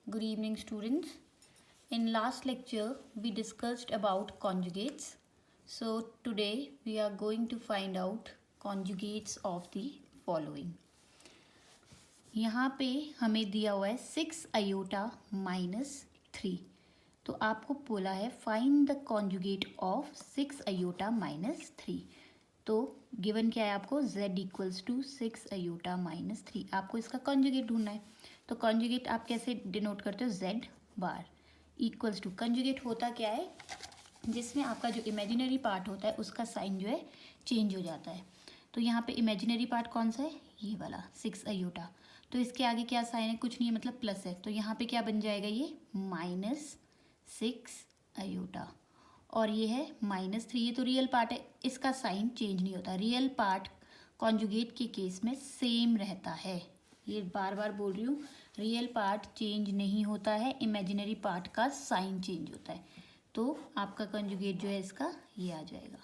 Good evening, students. In last lecture, we discussed about conjugates. So today we are going to find out conjugates of the following. यहाँ पे हमें दिया हुआ है 6 iota -3. तो आपको बोला है find the conjugate of 6 iota -3. तो गिवन क्या है आपको z इक्वल्स टू 6 आयोटा -3. आपको इसका कॉन्जुगेट ढूंढना है. तो कॉन्जुगेट आप कैसे डिनोट करते हो, z bar equals to, conjugate होता क्या है, जिसमें आपका जो इमेजिनरी पार्ट होता है उसका साइन जो है चेंज हो जाता है. तो यहाँ पे इमेजिनरी पार्ट कौन सा है, ये वाला 6 आयोटा. तो इसके आगे क्या साइन है, कुछ नहीं है, मतलब प्लस है. तो यहाँ पे क्या बन जाएगा, ये -6 आयोटा, और ये है -3. ये तो रियल पार्ट है, इसका साइन चेंज नहीं होता. रियल पार्ट कॉन्जुगेट के केस में सेम रहता है. ये बार बार बोल रही हूँ, रियल पार्ट चेंज नहीं होता है, इमेजिनरी पार्ट का साइन चेंज होता है. तो आपका कॉन्जुगेट जो है इसका ये आ जाएगा.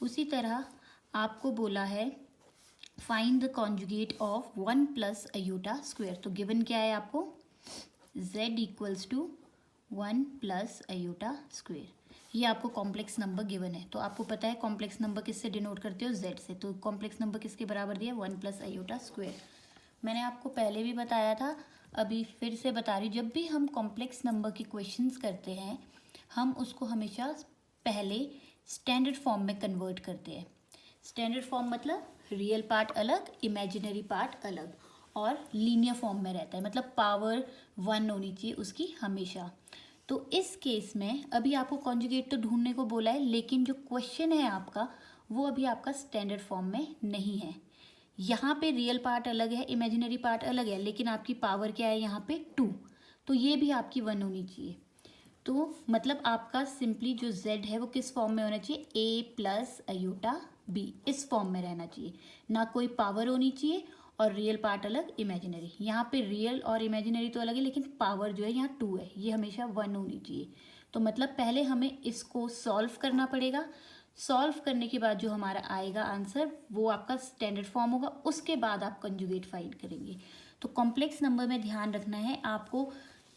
उसी तरह आपको बोला है find the conjugate of 1 plus iota square. तो गिवन क्या है आपको, z equals to 1 plus iota square. ये आपको कॉम्प्लेक्स नंबर गिवन है. तो आपको पता है कॉम्प्लेक्स नंबर किससे डिनोट करते हो, z से. तो कॉम्प्लेक्स नंबर किसके बराबर दिया, 1 प्लस आयोटा स्क्वायर. मैंने आपको पहले भी बताया था, अभी फिर से बता रही हूँ. जब भी हम कॉम्प्लेक्स नंबर के क्वेश्चंस करते हैं, हम उसको हमेशा पहले स्टैंडर्ड फॉर्म में कन्वर्ट करते हैं. स्टैंडर्ड फॉर्म मतलब रियल पार्ट अलग, इमेजिनरी पार्ट अलग, और लीनियर फॉर्म में रहता है, मतलब पावर 1 होनी चाहिए उसकी हमेशा. तो इस केस में अभी आपको कॉन्जुगेट तो ढूंढने को बोला है, लेकिन जो क्वेश्चन है आपका वो अभी आपका स्टैंडर्ड फॉर्म में नहीं है. यहाँ पे रियल पार्ट अलग है, इमेजिनरी पार्ट अलग है, लेकिन आपकी पावर क्या है यहाँ पे 2. तो ये भी आपकी 1 होनी चाहिए. तो मतलब आपका सिंपली जो z है वो किस फॉर्म में होना चाहिए, a प्लस आयोटा b, इस फॉर्म में रहना चाहिए. ना कोई पावर होनी चाहिए, और रियल पार्ट अलग, इमेजिनरी. यहाँ पे रियल और इमेजिनरी तो अलग है, लेकिन पावर जो है यहाँ 2 है, ये हमेशा 1 होनी चाहिए. तो मतलब पहले हमें इसको सॉल्व करना पड़ेगा. सॉल्व करने के बाद जो हमारा आएगा आंसर वो आपका स्टैंडर्ड फॉर्म होगा. उसके बाद आप कंजुगेट फाइंड करेंगे. तो कॉम्प्लेक्स नंबर में ध्यान रखना है आपको,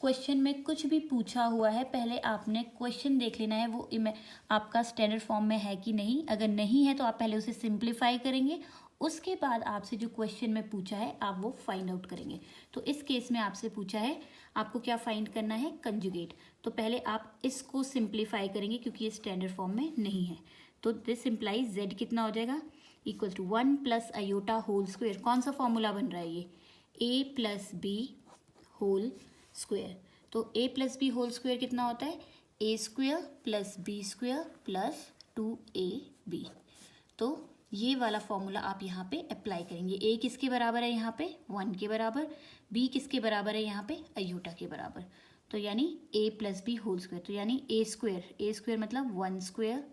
क्वेश्चन में कुछ भी पूछा हुआ है, पहले आपने क्वेश्चन देख लेना है वो आपका स्टैंडर्ड फॉर्म में है कि नहीं. अगर नहीं है तो आप पहले उसे सिंप्लीफाई करेंगे, उसके बाद आपसे जो क्वेश्चन में पूछा है आप वो फाइंड आउट करेंगे. तो इस केस में आपसे पूछा है आपको क्या फाइंड करना है, कंजुगेट. तो पहले आप इसको सिंप्लीफाई करेंगे क्योंकि ये स्टैंडर्ड फॉर्म में नहीं है. तो दिस इम्प्लाइज z कितना हो जाएगा, equal to 1 plus iota whole square. कौन सा फॉर्मूला बन रहा है ये, a plus B whole square. तो a plus B whole square कितना होता है, a square plus B square plus 2ab. तो ये वाला फॉर्मूला आप यहाँ पे अप्लाई करेंगे. a किसके बराबर है यहाँ पे, 1 के बराबर. b किसके बराबर है यहाँ पे, आयोटा के बराबर. तो यानी a plus B whole square. तो यानी a स्क्वायर मतलब 1 स्क्वायर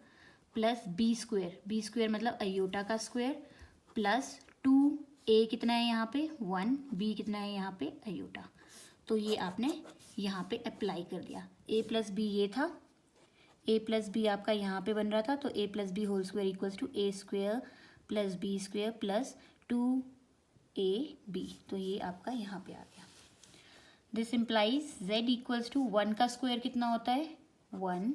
प्लस बी स्क्वायर मतलब आयोटा का स्क्वायर प्लस 2a कितना है यहाँ पे 1, b कितना है यहाँ पे आयोटा. तो ये आपने यहाँ पे अप्लाई कर दिया. a प्लस बी ये था, a प्लस बी आपका यहाँ पे बन रहा था. तो a plus B whole square equals to a square plus B square plus 2ab. तो ये आपका यहाँ पे आ गया. This implies z equals to 1 का स्क्वायर कितना होता है 1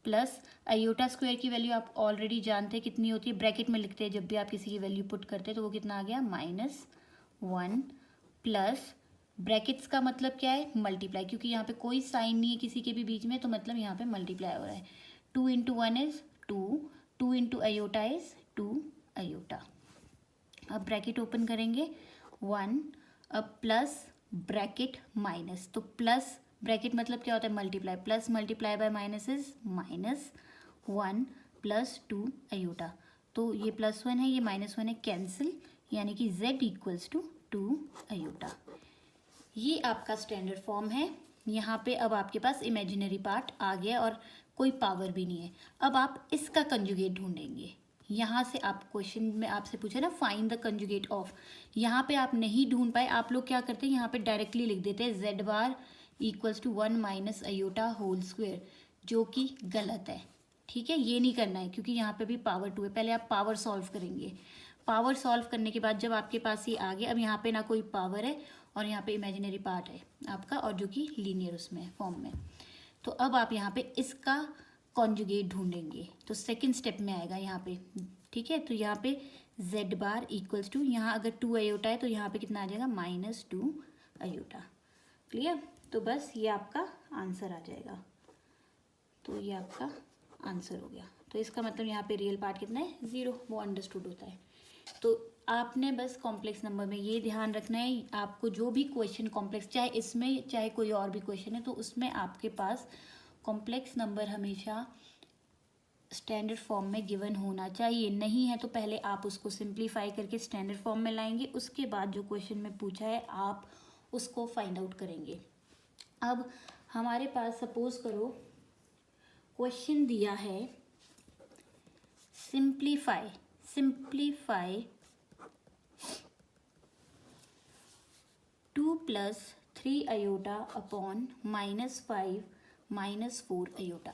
प्लस आयोटा स्क्वायर की वैल्यू आप ऑलरेडी जानते हैं कितनी होती है, ब्रैकेट में लिखते हैं जब भी आप किसी की वैल्यू पुट करते हैं. तो वो कितना आ गया -1 प्लस ब्रैकेट्स का मतलब क्या है, मल्टीप्लाई, क्योंकि यहाँ पे कोई साइन नहीं है किसी के भी बीच में, तो मतलब यहाँ पे मल्टीप्लाई हो रहा है. 2 into 1 is 2, 2 into iota is 2 iota. अब ब्रैकेट ओपन करेंगे 1, अब प्लस ब्रैकेट माइनस. तो प्लस ब्रैकेट मतलब क्या होता है, multiply. Plus multiply by minus is -1 plus 2 iota. तो ये +1 है, ये -1 है, कैंसिल. यानी कि z इक्वल्स टू 2 आयोटा. ये आपका स्टैंडर्ड फॉर्म है. यहाँ पे अब आपके पास इमेजिनरी पार्ट आ गया और कोई पावर भी नहीं है. अब आप इसका कंजुगेट ढूंढेंगे. यहाँ से आप क्वेश्चन में आपसे पूछे ना फाइंड द कंजुगेट ऑफ, यहाँ पे आप नहीं ढूंढ पाए. आप लोग क्या करते हैं, यहाँ पे डायरेक्टली लिख देते हैं z bar equals to 1 minus iota whole square, जो कि गलत है. ठीक है, ये नहीं करना है क्योंकि यहाँ पे भी पावर 2 है. पहले आप पावर सॉल्व करेंगे. पावर सॉल्व करने के बाद जब आपके पास ये आ गया, अब यहाँ पे ना कोई पावर है और यहाँ पे इमेजिनरी पार्ट है आपका, और जो कि लीनियर उसमें फॉर्म में, तो अब आप यहाँ पे इसका कॉन्जुगेट ढूंढेंगे, तो सेकंड स्टेप में आएगा यहाँ पे, ठीक है। तो यहाँ पे z बार इक्वल्स टू, यहाँ अगर 2 अयोटा है तो यहाँ पे कितना आ जाएगा -2 अयोटा। क्लियर? तो बस ये आपका आंसर आ जाएगा, तो ये आपका आंसर हो गया। तो इसका मतलब यहाँ पे रियल पार्ट कितना है 0, वो अंडरस्टूड होता है। तो आपने बस कॉम्प्लेक्स नंबर में ये ध्यान रखना है, आपको जो भी क्वेश्चन कॉम्प्लेक्स, चाहे इसमें चाहे कोई और भी क्वेश्चन है, तो उसमें आपके पास कॉम्प्लेक्स नंबर हमेशा स्टैंडर्ड फॉर्म में गिवन होना चाहिए। नहीं है तो पहले आप उसको सिंप्लीफाई करके स्टैंडर्ड फॉर्म में लाएंगे, उसके बाद जो क्वेश्चन में पूछा है आप उसको फाइंड आउट करेंगे। अब हमारे पास सपोज करो क्वेश्चन दिया है simplify 2 + 3 iota upon -5 - 4 iota.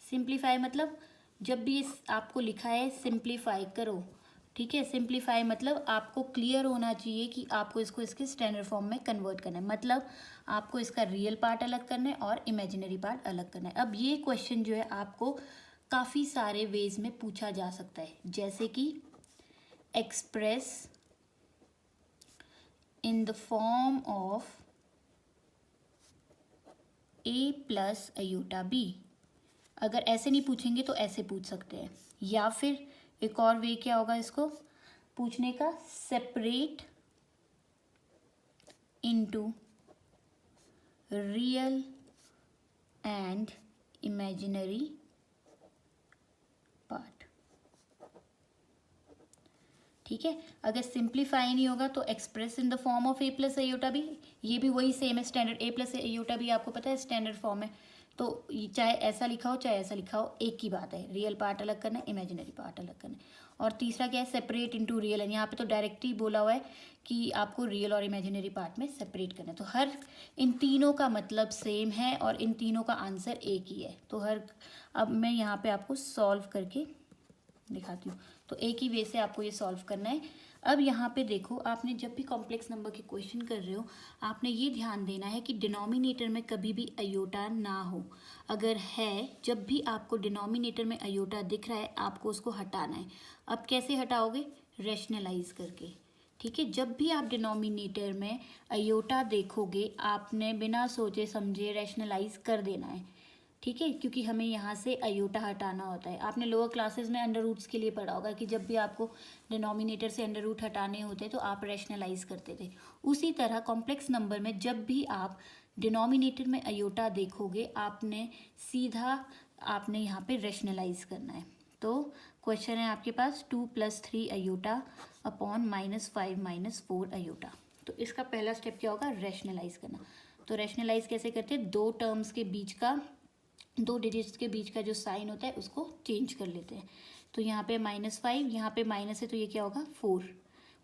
Simplify मतलब जब भी इस आपको लिखा है सिंप्लीफाई करो, ठीक है। सिंप्लीफाई मतलब आपको क्लियर होना चाहिए कि आपको इसको इसके स्टैंडर्ड फॉर्म में कन्वर्ट करना है, मतलब आपको इसका रियल पार्ट अलग करना है और इमेजिनरी पार्ट अलग करना है। अब ये क्वेश्चन जो है आपको काफ़ी सारे वेज में पूछा जा सकता है, जैसे कि express in the form of a + iota b। अगर ऐसे नहीं पूछेंगे तो ऐसे पूछ सकते हैं, या फिर एक और वे क्या होगा इसको पूछने का, separate into real and imaginary part, ठीक है। अगर सिंप्लीफाई नहीं होगा तो express in the form of a + iota b, ये भी वही सेम है, स्टैंडर्ड a + अयोटा b आपको पता है स्टैंडर्ड फॉर्म है, तो चाहे ऐसा लिखा हो चाहे ऐसा लिखा हो एक ही बात है, रियल पार्ट अलग करना है, इमेजिनरी पार्ट अलग करना है। और तीसरा क्या है, सेपरेट इनटू रियल एंड, यहाँ पे तो डायरेक्टली बोला हुआ है कि आपको रियल और इमेजिनरी पार्ट में सेपरेट करना है, तो हर इन तीनों का मतलब सेम है और इन तीनों का आंसर एक ही है। तो अब मैं यहाँ पे आपको सॉल्व करके दिखाती हूँ, तो एक ही वे से आपको ये सॉल्व करना है। अब यहाँ पे देखो, आपने जब भी कॉम्प्लेक्स नंबर के क्वेश्चन कर रहे हो आपने ये ध्यान देना है कि डिनोमिनेटर में कभी भी अयोटा ना हो। अगर है, जब भी आपको डिनोमिनेटर में अयोटा दिख रहा है आपको उसको हटाना है। अब कैसे हटाओगे, रैशनलाइज करके, ठीक है। जब भी आप डिनोमिनेटर में अयोटा देखोगे आपने बिना सोचे समझे रैशनलाइज कर देना है, ठीक है, क्योंकि हमें यहाँ से अयोटा हटाना होता है। आपने लोअर क्लासेस में अंडर रूट्स के लिए पढ़ा होगा कि जब भी आपको डिनोमिनेटर से अंडर रूट हटाने होते तो आप रैशनलाइज करते थे। उसी तरह कॉम्प्लेक्स नंबर में जब भी आप डिनोमिनेटर में अयोटा देखोगे आपने यहाँ पे रैशनलाइज करना है। तो क्वेश्चन है आपके पास 2 + 3 अयोटा अपॉन -5 - 4 अयोटा। तो इसका पहला स्टेप क्या होगा, रैशनलाइज करना। तो रैशनलाइज कैसे करते हैं, दो डिजिट्स के बीच का जो साइन होता है उसको चेंज कर लेते हैं। तो यहाँ पे -5, यहाँ पे माइनस है तो ये क्या होगा 4,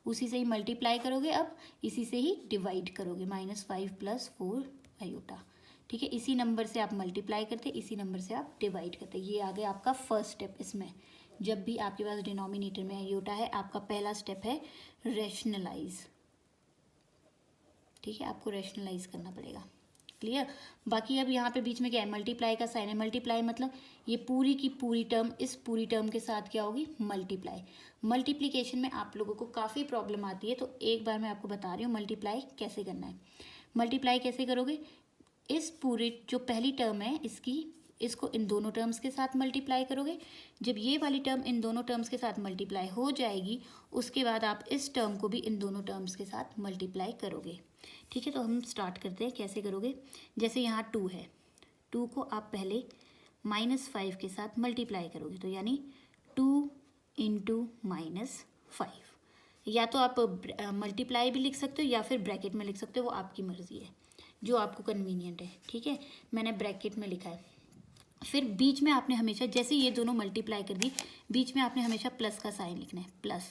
उसी से ही मल्टीप्लाई करोगे, अब इसी से ही डिवाइड करोगे, -5 + 4 अयोटा, ठीक है। इसी नंबर से आप मल्टीप्लाई करते, इसी नंबर से आप डिवाइड करते। ये आ गया आपका फर्स्ट स्टेप। इसमें जब भी आपके पास डिनोमिनेटर में अयोटा है आपका पहला स्टेप है रैशनलाइज, ठीक है, आपको रैशनलाइज करना पड़ेगा। क्लियर? बाकी अब यहाँ पे बीच में क्या है, मल्टीप्लाई का साइन है। मल्टीप्लाई मतलब ये पूरी की पूरी टर्म इस पूरी टर्म के साथ क्या होगी, मल्टीप्लाई। मल्टीप्लिकेशन में आप लोगों को काफ़ी प्रॉब्लम आती है, तो एक बार मैं आपको बता रही हूँ मल्टीप्लाई कैसे करना है। मल्टीप्लाई कैसे करोगे, इस पूरे जो पहली टर्म है इसको इन दोनों टर्म्स के साथ मल्टीप्लाई करोगे। जब ये वाली टर्म इन दोनों टर्म्स के साथ मल्टीप्लाई हो जाएगी उसके बाद आप इस टर्म को भी इन दोनों टर्म्स के साथ मल्टीप्लाई करोगे, ठीक है। तो हम स्टार्ट करते हैं, कैसे करोगे। जैसे यहाँ 2 है, 2 को आप पहले -5 के साथ मल्टीप्लाई करोगे, तो यानी 2 × -5, या तो आप मल्टीप्लाई भी लिख सकते हो या फिर ब्रैकेट में लिख सकते हो, वो आपकी मर्ज़ी है, जो आपको कन्वीनियंट है, ठीक है। मैंने ब्रैकेट में लिखा है। फिर बीच में आपने हमेशा, जैसे ये दोनों मल्टीप्लाई कर दी, बीच में आपने हमेशा प्लस का साइन लिखना है, प्लस,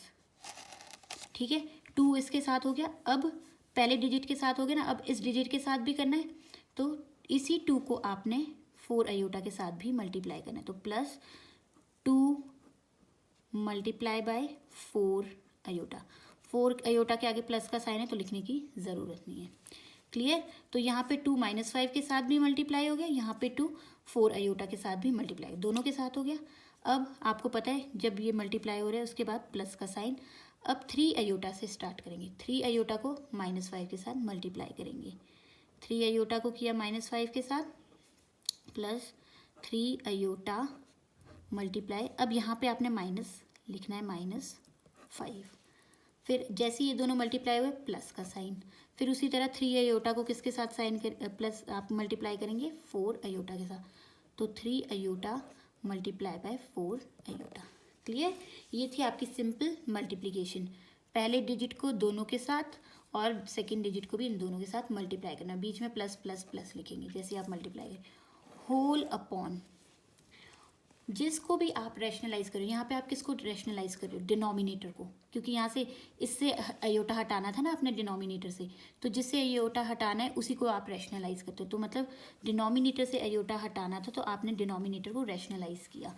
ठीक है। 2 इसके साथ हो गया, अब पहले डिजिट के साथ हो गया ना, अब इस डिजिट के साथ भी करना है, तो इसी 2 को आपने 4 अयोटा के साथ भी मल्टीप्लाई करना है, तो +2 मल्टीप्लाई बाय 4 अयोटा। 4 अयोटा के आगे प्लस का साइन है तो लिखने की ज़रूरत नहीं है। क्लियर। तो यहाँ पे 2 -5 के साथ भी मल्टीप्लाई हो गया, यहाँ पे 2 4 अयोटा के साथ भी मल्टीप्लाई, दोनों के साथ हो गया। अब आपको पता है जब ये मल्टीप्लाई हो रहा है उसके बाद प्लस का साइन। अब 3 अयोटा से स्टार्ट करेंगे। 3 अयोटा को -5 के साथ मल्टीप्लाई करेंगे। 3 अयोटा को किया -5 के साथ, प्लस 3 अयोटा मल्टीप्लाई। अब यहाँ पे आपने माइनस लिखना है, -5। फिर जैसे ये दोनों मल्टीप्लाई हुए प्लस का साइन। फिर उसी तरह 3 अयोटा को किसके साथ साइन कर प्लस आप मल्टीप्लाई करेंगे 4 अयोटा के साथ। तो 3 iota multiply by 4 iota. Clear. ये थी आपकी सिंपल मल्टीप्लिकेशन। पहले डिजिट को दोनों के साथ और सेकेंड डिजिट को भी इन दोनों के साथ मल्टीप्लाई करना। बीच में प्लस प्लस प्लस लिखेंगे जैसे आप मल्टीप्लाई करें। होल अपॉन, जिसको भी आप रैशनलाइज करो, यहाँ पे आप किसको रैशनलाइज कर रहे हो, डिनोमिनेटर को, क्योंकि यहाँ से इससे अयोटा हटाना था ना अपने डिनोमिनेटर से, तो जिससे अयोटा हटाना है उसी को आप रैशनलाइज करते हो। तो मतलब डिनोमिनेटर से अयोटा हटाना था तो आपने डिनोमिनेटर को रैशनलाइज किया।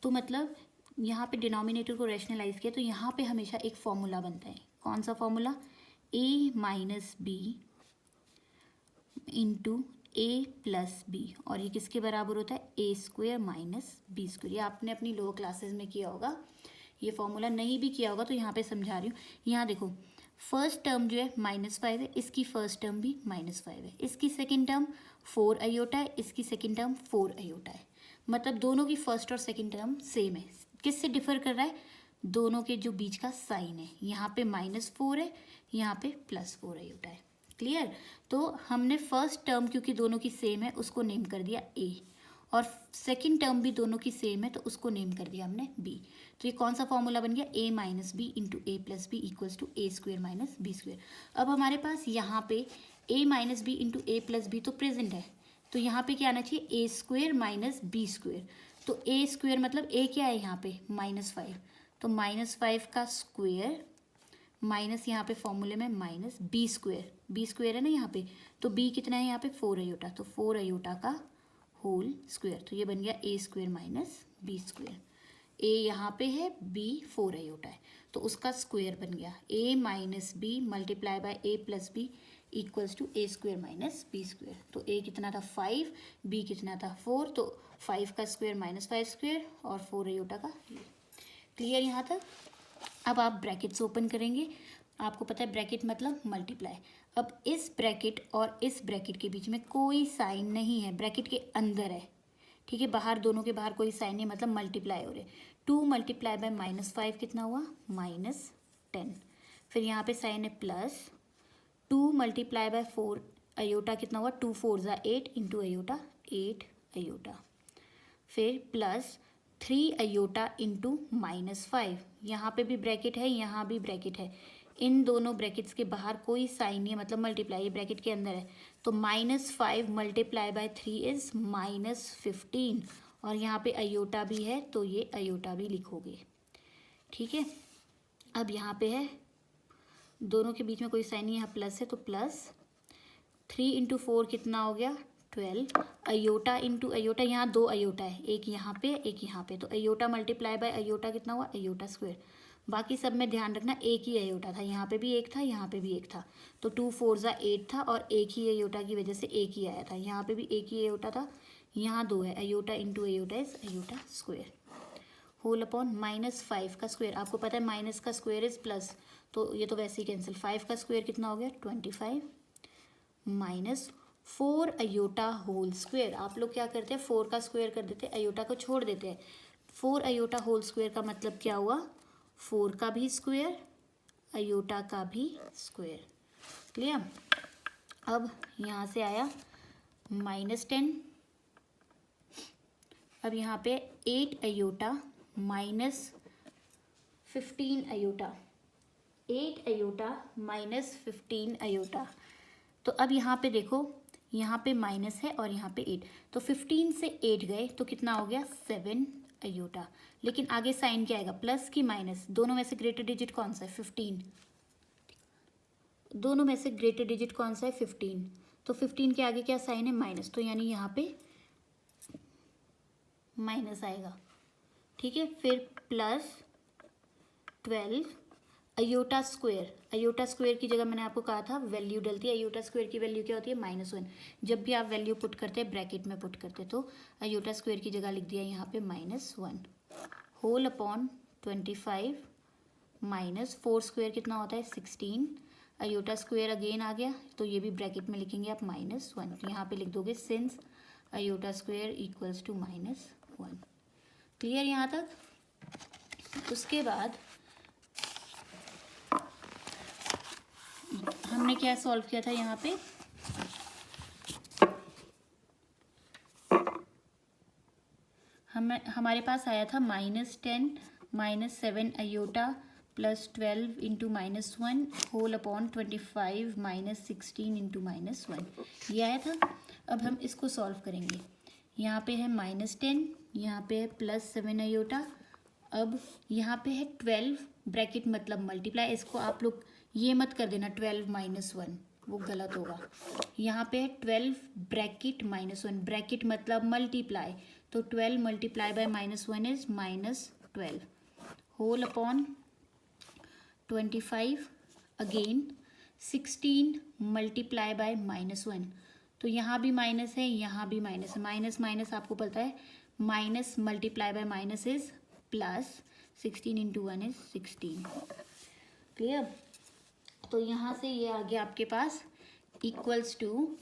तो मतलब यहाँ पे डिनोमिनेटर को रैशनलाइज किया तो यहाँ पे हमेशा एक फॉर्मूला बनता है। कौन सा formula, a - b into a+b, और ये किसके बराबर होता है, a² - b²। ये आपने अपनी लोअर क्लासेस में किया होगा, ये फॉर्मूला नहीं भी किया होगा तो यहाँ पे समझा रही हूँ। यहाँ देखो फर्स्ट टर्म जो है -5 है, इसकी फर्स्ट टर्म भी -5 है, इसकी सेकंड टर्म 4 अयोटा है, इसकी सेकंड टर्म 4 अयोटा है। मतलब दोनों की फर्स्ट और सेकंड टर्म सेम है। किससे डिफर कर रहा है, दोनों के जो बीच का साइन है, यहाँ पे -4 है, यहाँ पे +4 अयोटा है। क्लियर। तो हमने फर्स्ट टर्म क्योंकि दोनों की सेम है उसको नेम कर दिया a, और सेकंड टर्म भी दोनों की सेम है तो उसको नेम कर दिया हमने b। तो ये कौन सा फॉर्मूला बन गया, a - b into a+b equals to a² - b²। अब हमारे पास यहाँ पे a - b इंटू a+b तो प्रेजेंट है, तो यहाँ पे क्या आना चाहिए, a² - b²। तो a² मतलब a क्या है यहाँ पे -5, तो -5 का स्क्वेयर माइनस यहाँ पे फॉर्मूले में -b² है ना यहाँ पे, तो b कितना है यहाँ पे 4 अयोटा, तो 4 अयोटा का होल स्क्वायर। तो ये बन गया a² - b²। a यहाँ पे है, b 4 अयोटा है, तो उसका स्क्वायर बन गया a - b multiply by a+b equals to a² - b²। तो a कितना था 5, b कितना था 4, तो 5 का स्क्वायर -5² और 4 अयोटा का। क्लियर यहाँ तक। अब आप ब्रैकेट्स ओपन करेंगे, आपको पता है ब्रैकेट मतलब मल्टीप्लाई। अब इस ब्रैकेट और इस ब्रैकेट के बीच में कोई साइन नहीं है, ब्रैकेट के अंदर है, ठीक है, बाहर दोनों के बाहर कोई साइन नहीं, मतलब मल्टीप्लाई हो रहे। 2 मल्टीप्लाई बाय -5 कितना हुआ, -10। फिर यहाँ पे साइन है प्लस, 2 मल्टीप्लाई बाय 4 अयोटा कितना हुआ, 2 4 ज़ा 8 इंटू अयोटा 8 अयोटा। फिर प्लस 3 अयोटा इंटू -5, यहाँ पे भी ब्रैकेट है, यहाँ भी ब्रैकेट है, इन दोनों ब्रैकेट्स के बाहर कोई साइन नहीं है, मतलब मल्टीप्लाई, ये ब्रैकेट के अंदर है। तो -5 मल्टीप्लाई बाय 3 इज -15, और यहाँ पे अयोटा भी है तो ये अयोटा भी लिखोगे, ठीक है। अब यहाँ पे है, दोनों के बीच में कोई साइन नहीं, यहाँ प्लस है तो प्लस 3 इंटू 4 कितना हो गया 12, अयोटा इंटू अयोटा, यहाँ 2 अयोटा है, एक यहाँ पे एक यहाँ पे, तो अयोटा मल्टीप्लाई बाय अयोटा कितना हुआ, अयोटा स्क्वायर। बाकी सब में ध्यान रखना एक ही अयोटा था, यहाँ पे भी एक था, यहाँ पे भी एक था, तो 2 4 ज़ा 8 था, और एक ही अयोटा की वजह से एक ही आया था, यहाँ पे भी एक ही अयोटा था, यहाँ 2 है, iota into iota is iota square. Whole upon -5 का स्क्वायर, आपको पता है माइनस का स्क्वायर इज प्लस, तो ये तो वैसे ही कैंसिल। 5 का स्क्वायर कितना हो गया 25 माइनस 4 अयोटा होल स्क्वायर। आप लोग क्या करते हैं, 4 का स्क्वायर कर देते हैं, अयोटा को छोड़ देते हैं। 4 अयोटा होल स्क्वायर का मतलब क्या हुआ, 4 का भी स्क्वायर, अयोटा का भी स्क्वायर। क्लियर। अब यहाँ से आया -10, अब यहाँ पे 8 अयोटा -15 अयोटा, 8 अयोटा -15 अयोटा। तो अब यहाँ पे देखो, यहाँ पे माइनस है और यहाँ पे 8, तो 15 से 8 गए तो कितना हो गया 7 अयोटा। लेकिन आगे साइन क्या आएगा, प्लस की माइनस, दोनों में से ग्रेटर डिजिट कौन सा है 15, दोनों में से ग्रेटर डिजिट कौन सा है 15, तो 15 के आगे क्या साइन है माइनस, तो यानी यहाँ पे माइनस आएगा, ठीक है। फिर प्लस 12 अयोटा स्क्वायर की जगह मैंने आपको कहा था वैल्यू डलती है। अयोटा स्क्वायर की वैल्यू क्या होती है? -1। जब भी आप वैल्यू पुट करते हैं ब्रैकेट में पुट करते तो अयोटा स्क्वायर की जगह लिख दिया यहाँ पे -1 होल अपॉन 25 माइनस 4 स्क्वायर कितना होता है? 16। अयोटा स्क्वायर अगेन आ गया तो ये भी ब्रैकेट में लिखेंगे आप -1। तो यहाँ पे लिख दोगे since iota square equals to -1। Clear यहाँ तक? उसके बाद हमने क्या सॉल्व किया था यहाँ पे? हमारे पास आया था -10 -7 iota plus 12 into -1 whole upon 25 -16 into -1 ये आया था। अब हम इसको सॉल्व करेंगे। यहाँ पे है -10, यहाँ पे है +7 अयोटा, अब यहाँ पे है 12 ब्रैकेट मतलब मल्टीप्लाई। इसको आप लोग ये मत कर देना 12 -1, वो गलत होगा। यहाँ पे है 12 ब्रैकेट -1, ब्रैकेट मतलब मल्टीप्लाई, तो 12 multiply by -1 is -12 whole upon 25 again 16 multiply by -1। तो यहाँ भी माइनस है, यहाँ भी माइनस है, माइनस माइनस आपको पता है minus multiply by minus is plus, 16 into 1 is 16। Clear? तो यहाँ से ये आ गया आपके पास इक्वल्स टू,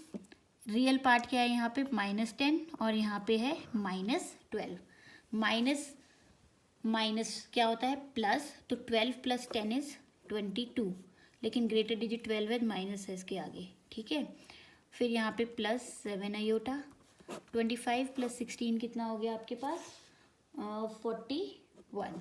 रियल पार्ट क्या है यहाँ पे? -10 और यहाँ पे है -12। माइनस माइनस क्या होता है? प्लस, तो 12 + 10 इज 22, लेकिन ग्रेटर डिजिट 12 है, माइनस है इसके आगे। ठीक है, फिर यहाँ पे +7 अयोटा, 25 + 16 कितना हो गया आपके पास? 41।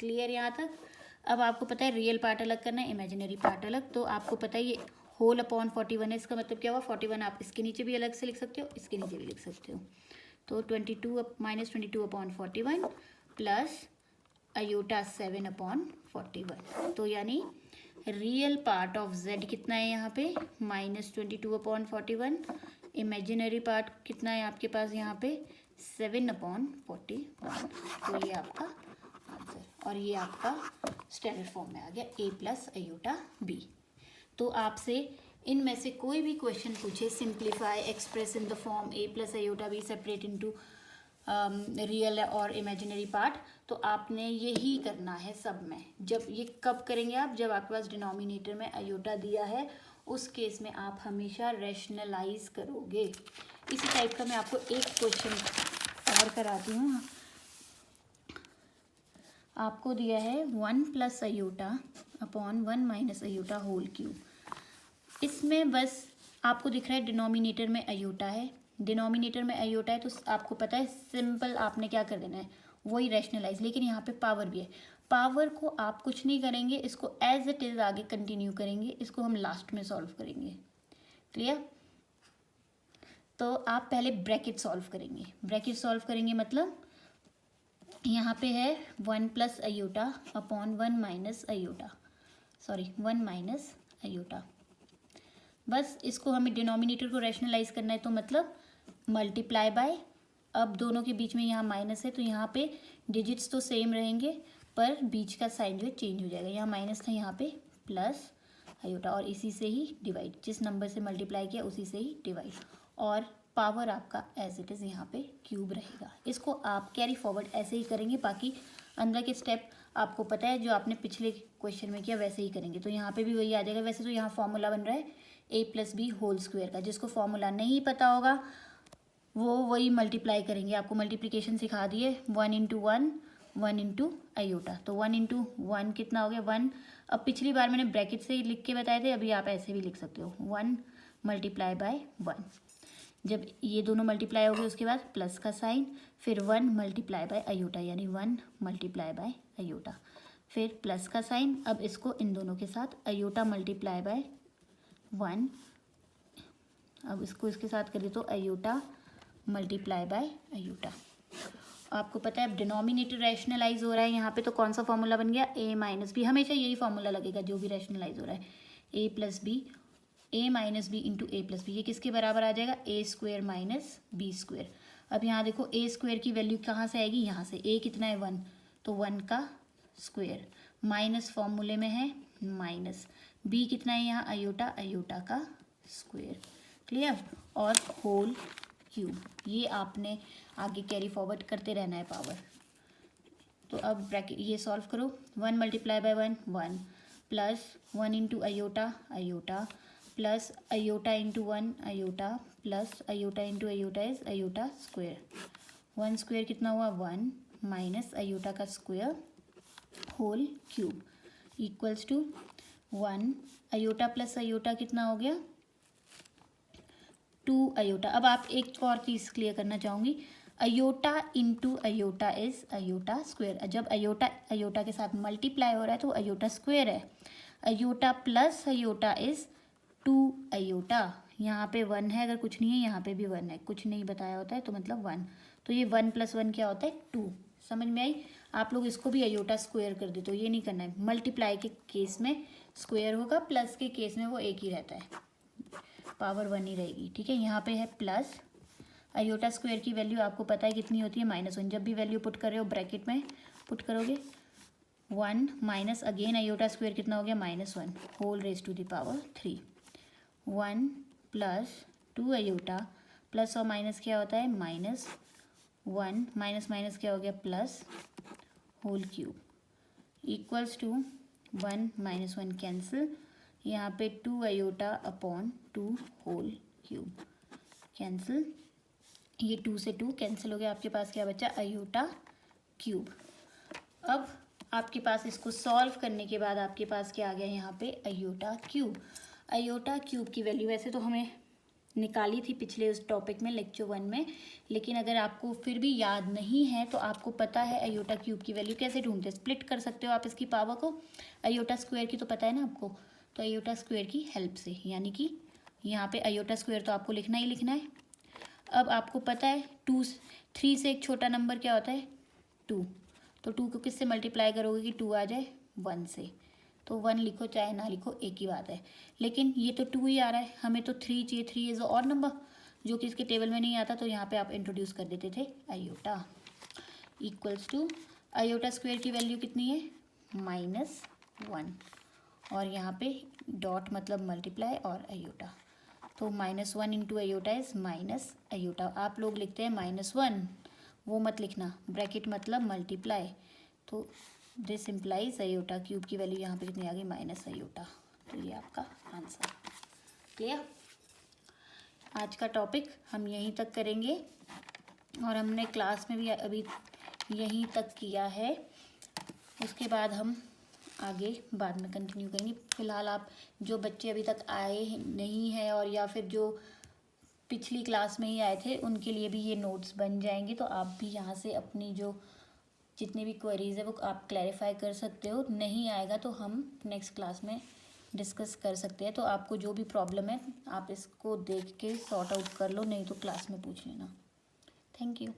क्लियर यहाँ तक? अब आपको पता है रियल पार्ट अलग करना है, इमेजिनरी पार्ट अलग। तो आपको पता है ये होल अपॉन 41 है, इसका मतलब क्या हुआ? 41 आप इसके नीचे भी अलग से लिख सकते हो, इसके नीचे भी लिख सकते हो। तो -22 अपॉन 41 प्लस अयोटा 7 अपॉन 41। तो यानी रियल पार्ट ऑफ z कितना है यहाँ पे? -22 अपॉन 41। इमेजिनरी पार्ट कितना है आपके पास यहाँ पे? 7 अपॉन 41। तो ये आपका आंसर, और ये आपका स्टैंडर्ड फॉर्म में आ गया a प्लस अयोटा b। तो आपसे इनमें से कोई भी क्वेश्चन पूछे, simplify, express in the form a plus iota b separate into real और इमेजिनरी पार्ट, तो आपने यही करना है सब में। जब ये कब करेंगे आप? जब आपके पास डिनोमिनेटर में अयोटा दिया है, उस केस में आप हमेशा रैशनलाइज करोगे। इसी टाइप का मैं आपको एक क्वेश्चन और कराती हूँ। आपको दिया है 1 + iota upon 1 - iota whole cube. इसमें बस आपको दिख रहा है डिनोमिनेटर में अयोटा है, डिनोमिनेटर में अयोटा है, तो आपको पता है सिंपल आपने क्या कर देना है, वही रैशनलाइज। लेकिन यहाँ पे पावर भी है, पावर को आप कुछ नहीं करेंगे, इसको एज इट इज़ आगे कंटिन्यू करेंगे, इसको हम लास्ट में सॉल्व करेंगे। क्लियर? तो आप पहले ब्रैकेट सॉल्व करेंगे। ब्रैकेट सॉल्व करेंगे मतलब यहाँ पे है 1 + अयोटा अपॉन 1 - अयोटा, 1 - अयोटा। बस इसको हमें डिनोमिनेटर को रैशनलाइज करना है, तो मतलब मल्टीप्लाई बाय, अब दोनों के बीच में यहाँ माइनस है, तो यहाँ पे डिजिट्स तो सेम रहेंगे पर बीच का साइन जो है चेंज हो जाएगा। यहाँ माइनस था, यहाँ पे प्लस अयोटा, और इसी से ही डिवाइड, जिस नंबर से मल्टीप्लाई किया उसी से ही डिवाइड, और पावर आपका एज इट इज़ यहाँ पे क्यूब रहेगा। इसको आप कैरी फॉरवर्ड ऐसे ही करेंगे, बाकी अंदर के स्टेप आपको पता है जो आपने पिछले क्वेश्चन में किया वैसे ही करेंगे। तो यहाँ पे भी वही आ जाएगा। वैसे तो यहाँ फॉर्मूला बन रहा है a + b होल स्क्वायर का, जिसको फॉर्मूला नहीं पता होगा वो वही मल्टीप्लाई करेंगे। आपको मल्टीप्लिकेशन सिखा दिए, 1 × 1 1 × अयोटा, तो 1 × 1 कितना हो गया? 1। अब पिछली बार मैंने ब्रैकेट से ही लिख के बताए थे, अभी आप ऐसे भी लिख सकते हो, 1 मल्टीप्लाई बाय 1। जब ये दोनों मल्टीप्लाई हो गए उसके बाद प्लस का साइन, फिर 1 मल्टीप्लाई बाय अयोटा, यानी 1 मल्टीप्लाई बाय अयोटा, फिर प्लस का साइन। अब इसको इन दोनों के साथ अयोटा मल्टीप्लाई बाय 1, अब इसको इसके साथ करिए तो अयोटा मल्टीप्लाई बाय अयोटा। आपको पता है अब डिनोमिनेटर रैशनलाइज हो रहा है यहाँ पे, तो कौन सा फॉर्मूला बन गया? a - b। हमेशा यही फॉर्मूला लगेगा जो भी रैशनलाइज हो रहा है, a + b, a - b into a + b। ये किसके बराबर आ जाएगा? a² - b²। अब यहाँ देखो a² की वैल्यू कहाँ से आएगी? यहाँ से। a कितना है? 1, तो 1 का स्क्वायर माइनस फॉर्मूले में है माइनस, बी कितना है यहाँ आयोटा, आयोटा का स्क्वायर, क्लियर, और होल क्यूब। ये आपने आगे कैरी फॉरवर्ड करते रहना है पावर। तो अब ब्रैकेट ये सॉल्व करो, 1 multiply by 1 1 plus 1 into iota iota plus iota into 1 iota plus iota into iota is iota square, 1 square कितना हुआ 1 माइनस आयोटा का square whole cube equals to 1 iota plus iota कितना हो गया 2 आयोटा। अब आप एक और चीज़ क्लियर करना चाहूँगी, iota into iota is iota square. जब अयोटा अयोटा के साथ मल्टीप्लाई हो रहा है तो अयोटा स्क्वायर है। Iota plus iota is 2 iota, यहाँ पे 1 है, अगर कुछ नहीं है यहाँ पे भी 1 है, कुछ नहीं बताया होता है तो मतलब 1, तो ये 1 + 1 क्या होता है 2। समझ में आई? आप लोग इसको भी अयोटा स्क्वायर कर दे, तो ये नहीं करना है। मल्टीप्लाई के केस में स्क्वायर होगा, प्लस के केस में वो एक ही रहता है, पावर 1 ही रहेगी, ठीक है। यहाँ पे है प्लस अयोटा स्क्वायर की वैल्यू आपको पता है कितनी होती है -1। जब भी वैल्यू पुट कर रहे हो ब्रैकेट में पुट करोगे 1 माइनस अगेन अयोटा स्क्वायर कितना हो गया -1 whole raise to the power 3, 1 plus 2 iota plus और माइनस क्या होता है -1 माइनस माइनस क्या हो गया plus whole cube equals to 1 - 1 cancel, यहाँ पे 2 iota upon 2 whole cube cancel, ये 2 से 2 कैंसिल हो गया, आपके पास क्या बचा अयोटा क्यूब। अब आपके पास इसको सॉल्व करने के बाद आपके पास क्या आ गया यहाँ पे अयोटा क्यूब। अयोटा क्यूब की वैल्यू वैसे तो हमें निकाली थी पिछले उस टॉपिक में लेक्चर 1 में, लेकिन अगर आपको फिर भी याद नहीं है तो आपको पता है अयोटा क्यूब की वैल्यू कैसे ढूंढते हैं, स्प्लिट कर सकते हो आप इसकी पावर को। अयोटा स्क्वायर की तो पता है ना आपको, तो अयोटा स्क्वायर की हेल्प से, यानी कि यहाँ पे अयोटा स्क्वायर तो आपको लिखना ही लिखना है। अब आपको पता है 3 से एक छोटा नंबर क्या होता है 2, तो 2 को किससे मल्टीप्लाई करोगे कि 2 आ जाए 1 से, तो 1 लिखो चाहे ना लिखो एक ही बात है। लेकिन ये तो 2 ही आ रहा है, हमें तो 3 चाहिए, 3 इज और नंबर जो कि इसके टेबल में नहीं आता, तो यहाँ पे आप इंट्रोड्यूस कर देते थे iota equals to iota square की वैल्यू कितनी है -1, और यहाँ पे डॉट मतलब मल्टीप्लाई और अयोटा, तो -1 into iota is minus iota. आप लोग लिखते हैं -1, वो मत लिखना, ब्रैकेट मतलब मल्टीप्लाई, तो दिस इम्प्लाइज अयोटा क्यूब की वैल्यू यहाँ पे कितनी आ गई माइनस अयोटा, तो ये आपका आंसर। क्लियर? आज का टॉपिक हम यहीं तक करेंगे और हमने क्लास में भी अभी यहीं तक किया है, उसके बाद हम आगे बाद में कंटिन्यू करेंगे। फिलहाल आप जो बच्चे अभी तक आए नहीं हैं और या फिर जो पिछली क्लास में ही आए थे उनके लिए भी ये नोट्स बन जाएंगे, तो आप भी यहाँ से अपनी जो जितनी भी क्वेरीज है वो आप क्लैरिफाई कर सकते हो। नहीं आएगा तो हम नेक्स्ट क्लास में डिस्कस कर सकते हैं, तो आपको जो भी प्रॉब्लम है आप इसको देख के सॉर्ट आउट कर लो, नहीं तो क्लास में पूछ लेना। Thank you.